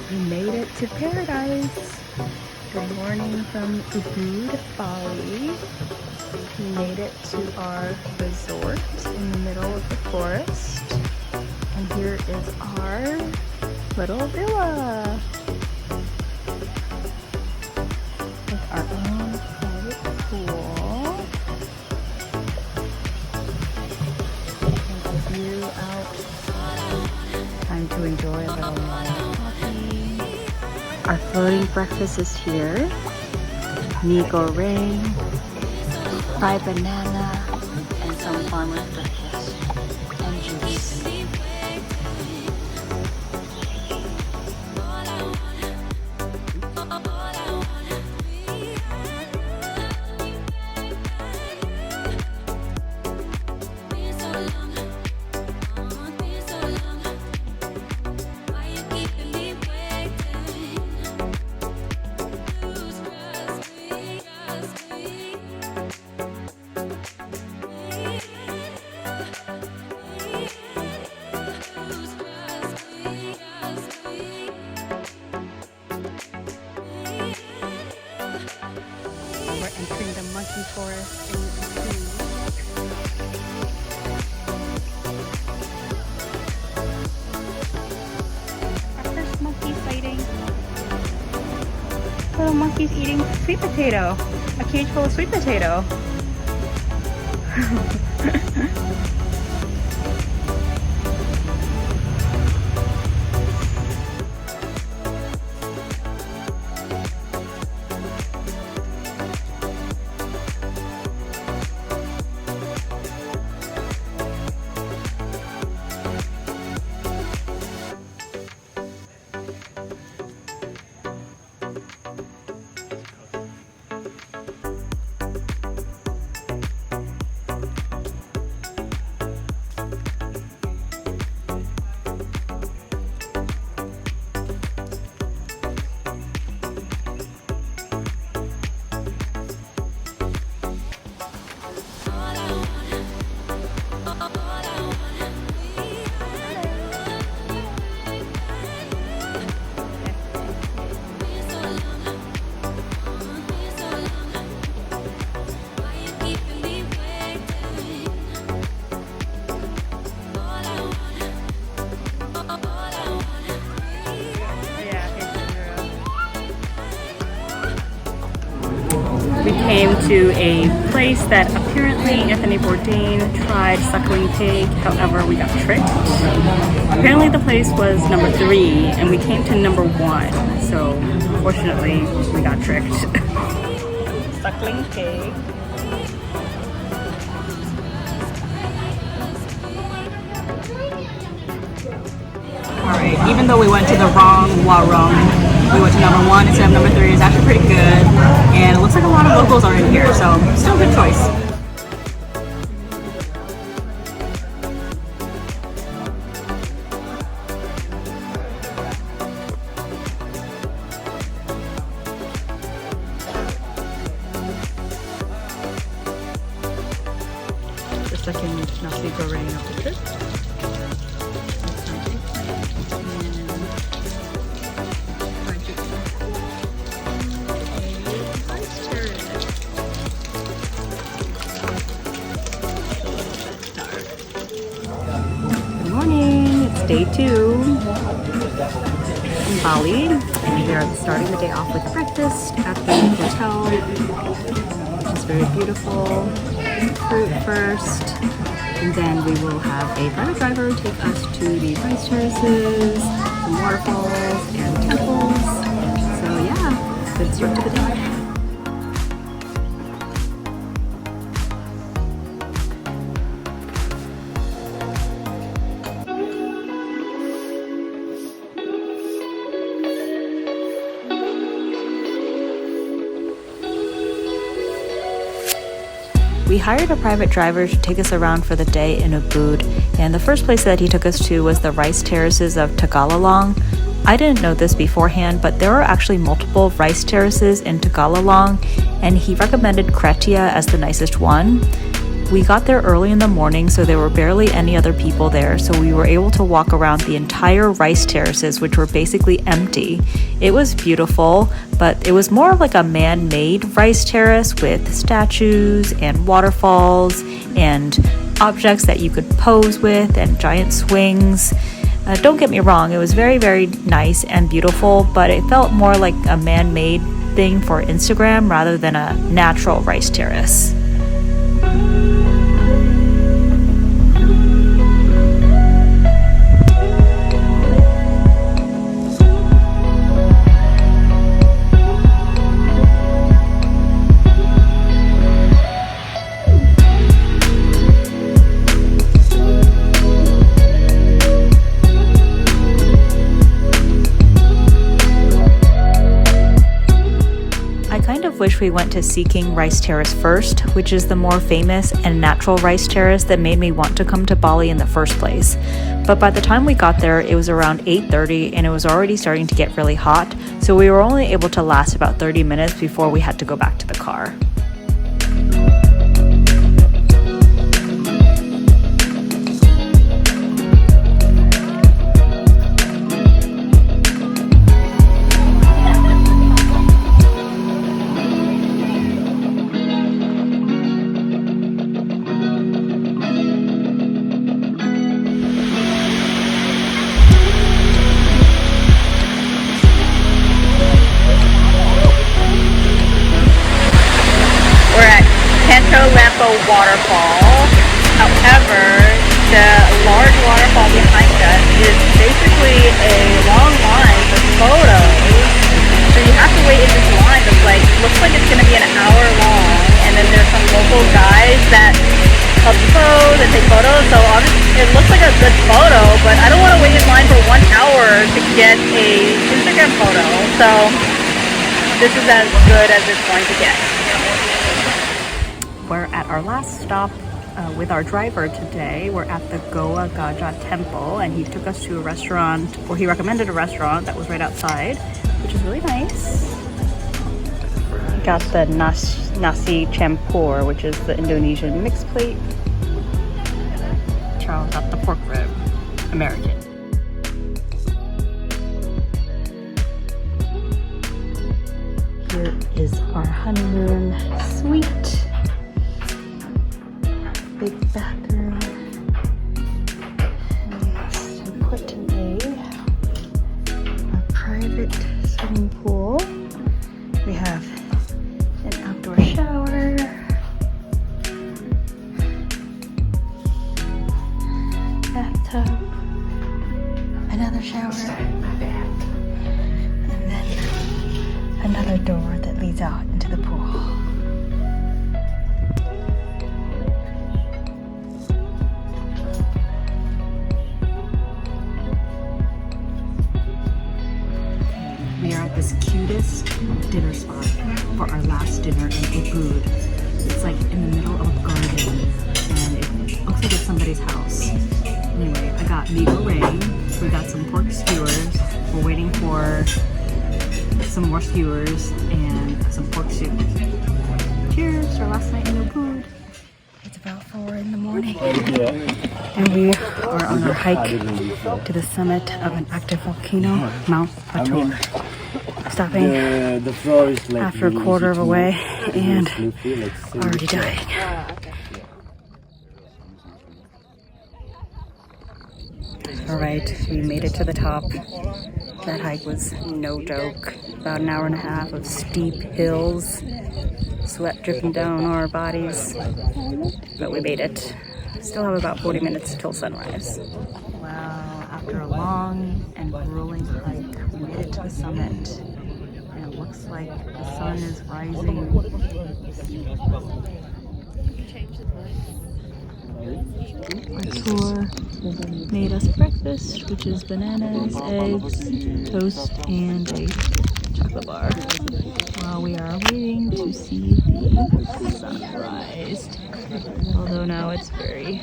We made it to paradise. Good morning from Ubud, Bali. We made it to our resort in the middle of the forest. And here is our little villa. With our own private pool. And a view out. Time to enjoy a little morning coffee. Our floating breakfast is here. Mee goreng, fried banana, and some farmer's breakfast, and juice. Entering the monkey forest in Ubud. Our first monkey sighting. Little monkey's eating sweet potato. A cage full of sweet potato. We came to a place that apparently Anthony Bourdain tried suckling pig, however we got tricked. Apparently the place was number 3 and we came to number 1, so unfortunately we got tricked. Suckling pig. Alright, even though we went to the wrong warung, we went to number 1 instead of number 3. It's actually pretty good, and it looks like a lot of locals are in here, so still a good choice. The second nasi goreng of the trip. Day 2 in Bali, and we are starting the day off with breakfast at the hotel, which is very beautiful. Fruit first, and then we will have a private driver take us to the rice terraces, some waterfalls, and temples. So yeah, good start to the day. We hired a private driver to take us around for the day in Ubud, and the first place that he took us to was the rice terraces of Tagalalong. I didn't know this beforehand, but there are actually multiple rice terraces in Tagalalong, and he recommended Kretia as the nicest one. We got there early in the morning, so there were barely any other people there, so we were able to walk around the entire rice terraces, which were basically empty. It was beautiful, but it was more of like a man-made rice terrace with statues and waterfalls and objects that you could pose with and giant swings. Don't get me wrong, it was very, very nice and beautiful, but it felt more like a man-made thing for Instagram rather than a natural rice terrace. Wish we went to Sea King Rice Terrace first, which is the more famous and natural rice terrace that made me want to come to Bali in the first place. But by the time we got there, it was around 8:30 and it was already starting to get really hot, so we were only able to last about 30 minutes before we had to go back to the car. Waterfall. However, the large waterfall behind us is basically a long line for photos. So you have to wait in this line that's like, looks like it's going to be an hour long, and then there's some local guys that help you pose and take photos. So it looks like a good photo, but I don't want to wait in line for 1 hour to get a Instagram photo. So this is as good as it's going to get. We're at our last stop with our driver today. We're at the Goa Gaja Temple, and he took us to a restaurant, or he recommended a restaurant that was right outside, which is really nice. Got the nasi campur, which is the Indonesian mixed plate. Charles got the pork rib, American. Here is our honeymoon suite. Big bathroom. And to put a private swimming pool. We have an outdoor shower. Bathtub. Another shower. And then another door that leads out into the pool. We are at this cutest dinner spot for our last dinner in Ubud. It's like in the middle of a garden, and it looks like it's somebody's house. Anyway, I got mee goreng. We got some pork skewers. We're waiting for some more skewers and some pork soup. Cheers to our last night in Ubud. It's about 4 in the morning, and we are on our hike to the summit of an active volcano, Mount Batur. Stopping after a quarter of a way and already dying. Alright, we made it to the top. That hike was no joke. About an hour and a half of steep hills, sweat dripping down our bodies, but we made it. Still have about 40 minutes till sunrise. Wow, after a long and grueling hike, we made it to the summit. And it looks like the sun is rising. Our tour made us breakfast, which is bananas, eggs, toast, and a chocolate bar, while we are waiting to see the sunrise. Although now it's very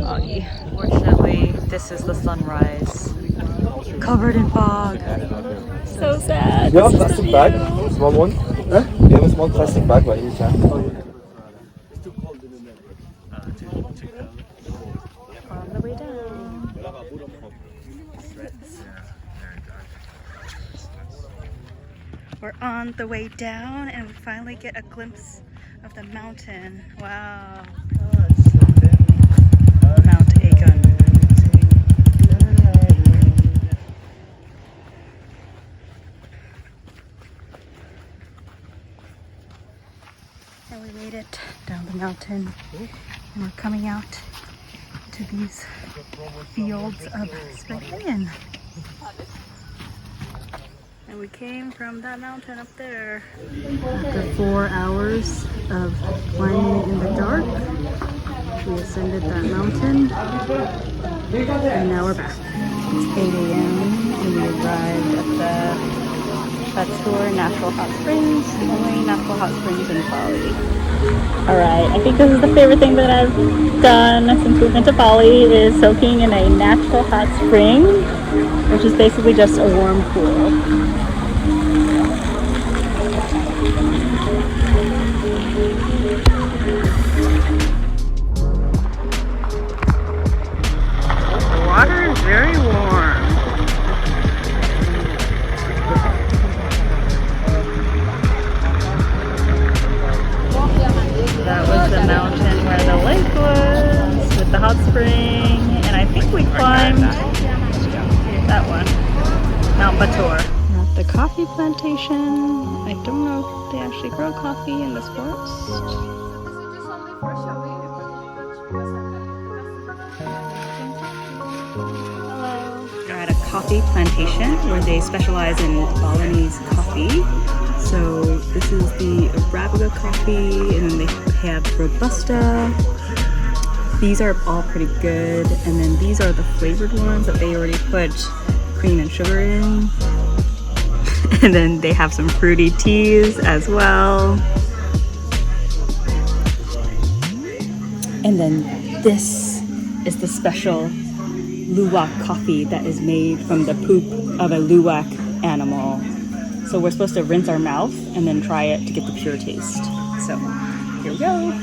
foggy. Fortunately, this is the sunrise. Covered in fog. So sad. You have a plastic bag? Small one? Huh? You have a small plastic bag, but you can. We're on the way down and we finally get a glimpse of the mountain. Wow. Mount Aegon. And we made it down the mountain and we're coming out to these fields of spaghetti. And we came from that mountain up there. After 4 hours of climbing in the dark, we ascended that mountain and now we're back. It's 8 a.m. and we arrived at the Batur Natural Hot Springs, only natural hot springs in Bali. Alright, I think this is the favorite thing that I've done since we've been to Bali is soaking in a natural hot spring, which is basically just a warm pool. The water is very warm. That was the mountain where the lake was with the hot spring, and I think we climbed that one, Mount Batur. We're at the coffee plantation. I don't know if they actually grow coffee in this forest. Hello. We're at a coffee plantation where they specialize in Balinese coffee. So this is the Arabica coffee, and then they have Robusta. These are all pretty good, and then these are the flavored ones that they already put cream and sugar in. And then they have some fruity teas as well. And then this is the special luwak coffee that is made from the poop of a luwak animal. So we're supposed to rinse our mouth and then try it to get the pure taste. So here we go.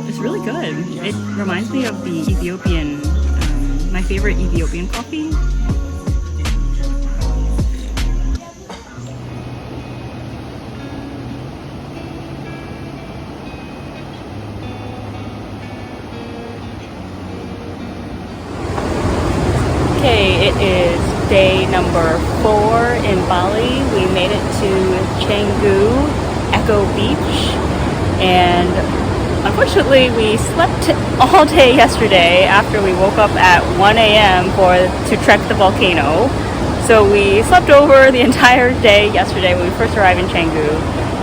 It's really good. It reminds me of the Ethiopian, my favorite Ethiopian coffee. Okay, it is day number 4 in Bali. We made it to Canggu Echo Beach, and unfortunately we slept all day yesterday after we woke up at 1 a.m. to trek the volcano. So we slept over the entire day yesterday when we first arrived in Canggu.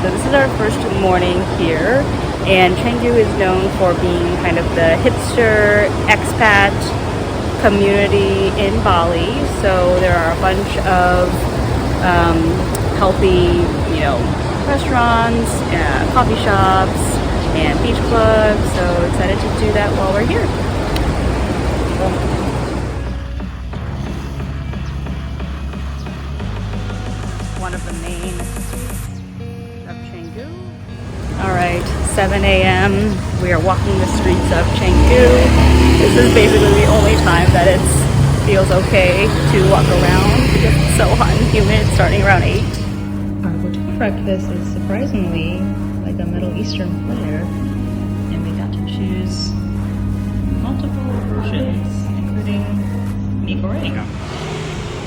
So this is our first morning here, and Canggu is known for being kind of the hipster expat community in Bali. So there are a bunch of healthy, restaurants, coffee shops, and beach clubs. So excited to do that while we're here. One of the main of Canggu. All right, 7 a.m. We are walking the streets of Canggu. This is basically the only time that it feels okay to walk around because it's so hot and humid starting around 8. Our breakfast is surprisingly like a Middle Eastern platter, and we got to choose multiple versions, including mee goreng.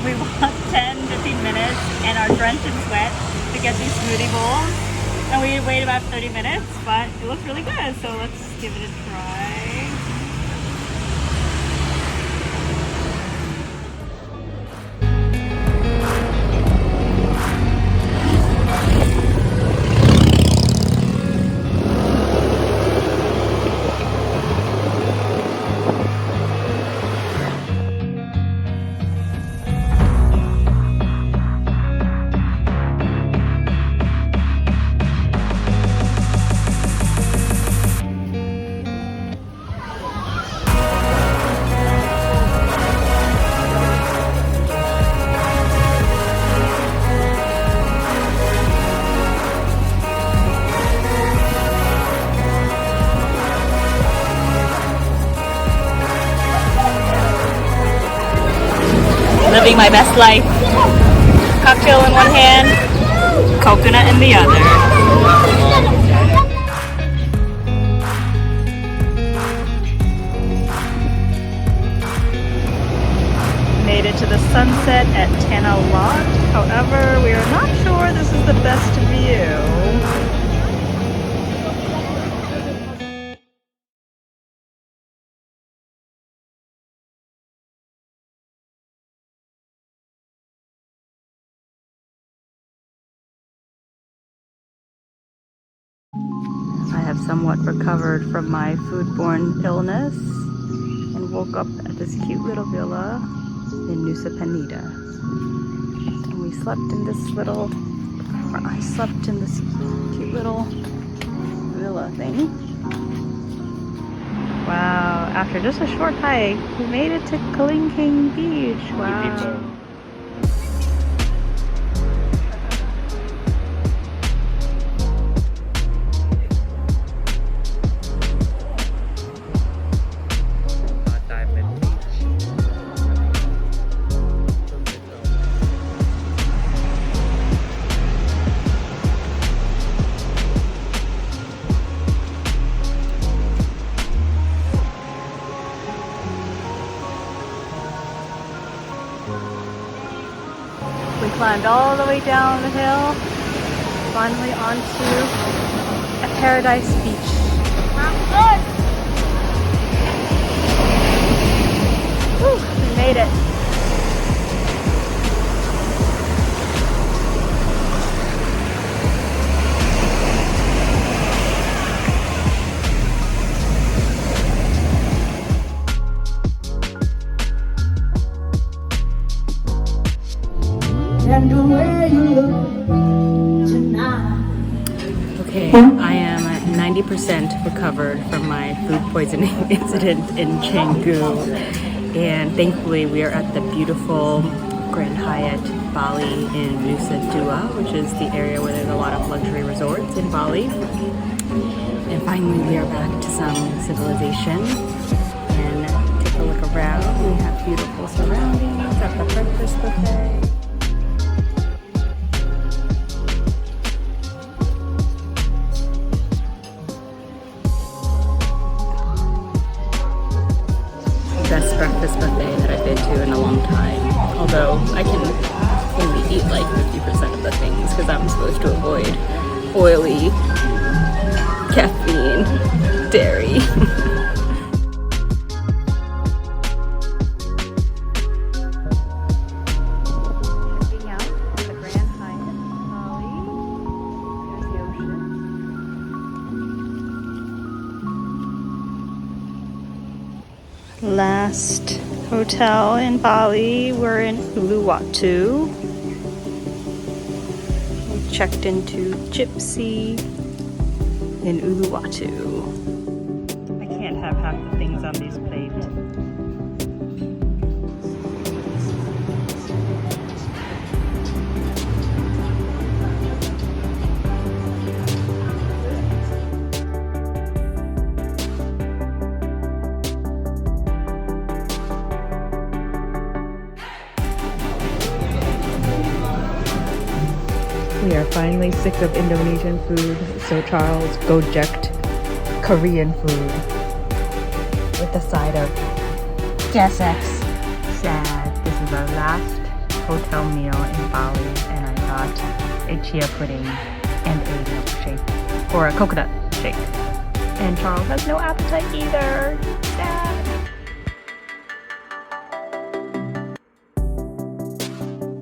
We walked 10-15 minutes and are drenched in sweat to get these smoothie bowls, and we waited about 30 minutes, but it looks really good, so let's give it a try. living my best life. Cocktail in one hand, coconut in the other. Made it to the sunset at Tanah Lot. However, we are not sure this is the best view. I have somewhat recovered from my foodborne illness and woke up at this cute little villa in Nusa Penida. And we slept in this little, or I slept in this cute little villa thing. Wow, after just a short hike, we made it to Kalingking Beach. Wow. We climbed all the way down the hill, finally onto a paradise beach. Woo, we made it. Okay, I am 90% recovered from my food poisoning incident in Canggu, and thankfully we are at the beautiful Grand Hyatt Bali in Nusa Dua, which is the area where there's a lot of luxury resorts in Bali. And finally we are back to some civilization and take a look around. We have beautiful surroundings at the breakfast buffet. Best breakfast buffet that I've been to in a long time. Although I can only eat like 50% of the things because I'm supposed to avoid oily, caffeine, dairy. Checking out the Grand Hyatt Bali. There's the ocean. Last hotel in Bali, we're in Uluwatu. We checked into Gypsy in Uluwatu. I can't have half the things on these plates. We are finally sick of Indonesian food, so Charles gojeked Korean food with a side of Jasek. Sad. This is our last hotel meal in Bali, and I got a chia pudding and a milkshake, or a coconut shake. And Charles has no appetite either.